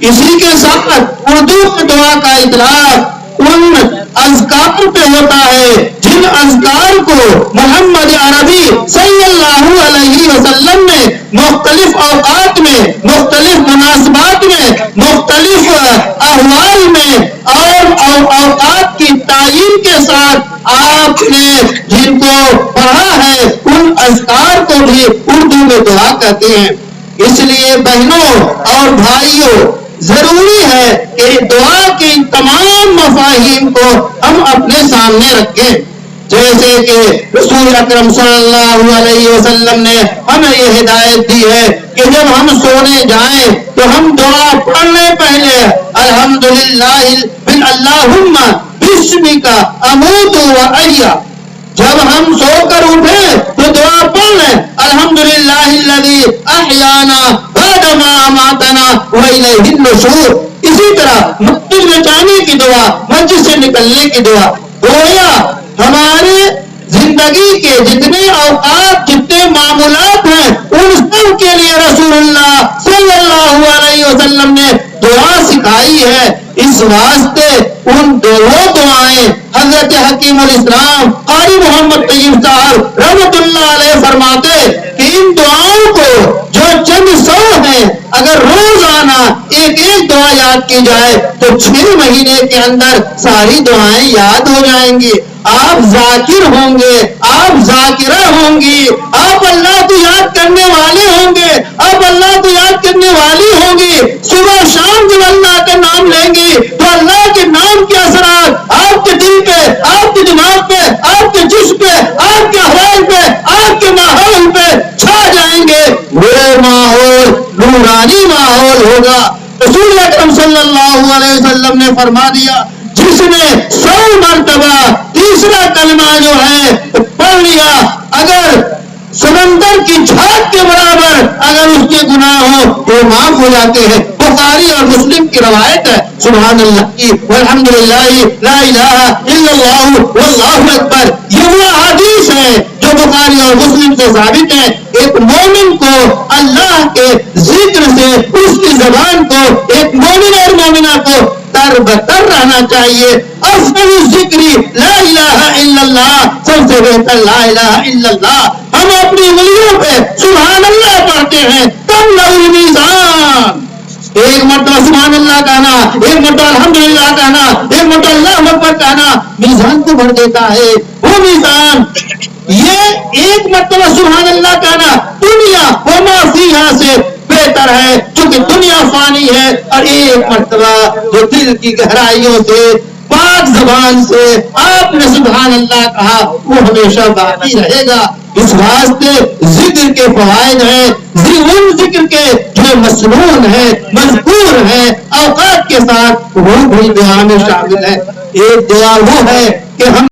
اسی کے ساتھ اردو میں دعا کا اطلاق ان اذکار پہ ہوتا ہے جن اذکار کو محمد عربی صلی اللہ علیہ وسلم نے مختلف اوقات میں، مختلف مناسبات میں، مختلف احوال میں اور اوقات کی تعین کے ساتھ آپ نے جن کو پڑھا ہے ان اذکار کو بھی اردو میں دعا کہتے ہیں۔ اس لیے بہنوں اور بھائیوں، ضروری ہے کہ دعا کے تمام مفاہیم کو ہم اپنے سامنے رکھیں، جیسے کہ رسول اکرم صلی اللہ علیہ وسلم نے ہمیں یہ ہدایت دی ہے کہ جب ہم سونے جائیں تو ہم دعا پڑھنے پہلے الحمدللہ اللہم بسمک اموت و احیا، جب ہم سو کر اٹھیں تو دعا پڑھ لیں الحمدللہ الذی احیانا بعد ما اماتنا والیہ النشور۔ اسی طرح مسجد میں جانے کی دعا، مسجد سے نکلنے کی دعا، گویا ہمارے زندگی کے جتنے اوقات، جتنے معمولات ہیں ان سب کے لیے رسول اللہ صلی اللہ علیہ وسلم نے دعا سکھائی ہے۔ اس واسطے ان دونوں دعائیں حضرت حکیم الاسلام قاری محمد طیب صاحب رحمت اللہ علیہ فرماتے کہ ان دعاؤں کو جو چند سو ہیں اگر روزانہ ایک ایک دعا یاد کی جائے تو 6 مہینے کے اندر ساری دعائیں یاد ہو جائیں گی۔ آپ ذاکر ہوں گے، آپ ذاکرہ ہوں گی، آپ اللہ کو یاد کرنے والے ہوں گے، آپ اللہ کو یاد کرنے والی ہوں گی۔ صبح شام جب اللہ کا نام لیں گی تو اللہ کے نام کے اثرات آپ کے دل پہ، آپ کے دماغ پہ، آپ کے جسم پہ، آپ کے احوال پہ، آپ کے ماحول پہ چھا جائیں گے۔ وہ ماحول نورانی ماحول ہوگا۔ رسول اکرم صلی اللہ علیہ وسلم نے فرما دیا جس نے 100 مرتبہ تیسرا کلمہ جو ہے پڑھ لیا، اگر سمندر کی جھاگ کے برابر اگر اس کے گناہ ہو تو معاف ہو جاتے ہیں۔ بخاری اور مسلم کی روایت ہے، سبحان اللہ کی والحمدللہ لا الہ الا اللہ واللہ اکبر۔ یہ وہ حدیث ہے جو بخاری اور مسلم سے ثابت ہے۔ ایک مومن کو اللہ کے ذکر سے، اس کی زبان کو، ایک مومن اور مومنہ کو تر بتر رہنا چاہیے۔ افضل الذکر لا الہ الا اللہ، سب سے بہتر لا الہ الا اللہ۔ ہم اپنی انگلیوں پہ سبحان اللہ پڑھتے ہیں، کم لو المیزان، ایک مرتبہ سبحان اللہ کہنا، ایک مرتبہ الحمدللہ کہنا، ایک مرتبہ اللہ اکبر کہنا میزان کو بھر دیتا ہے۔ وہ میزان، یہ ایک مرتبہ سبحان اللہ کہنا دنیا وما فیہا سے بہتر ہے، کیونکہ دنیا فانی ہے، اور ایک مرتبہ جو دل کی گہرائیوں سے پاک زبان سے آپ نے سبحان اللہ کہا وہ ہمیشہ باقی رہے گا۔ اس واسطے ذکر کے فوائد ہیں، ان ذکر کے جو مسنون ہے، مذکور ہے، اوقات کے ساتھ وہ بھی دعا میں شامل ہے۔ ایک دعا وہ ہے کہ ہم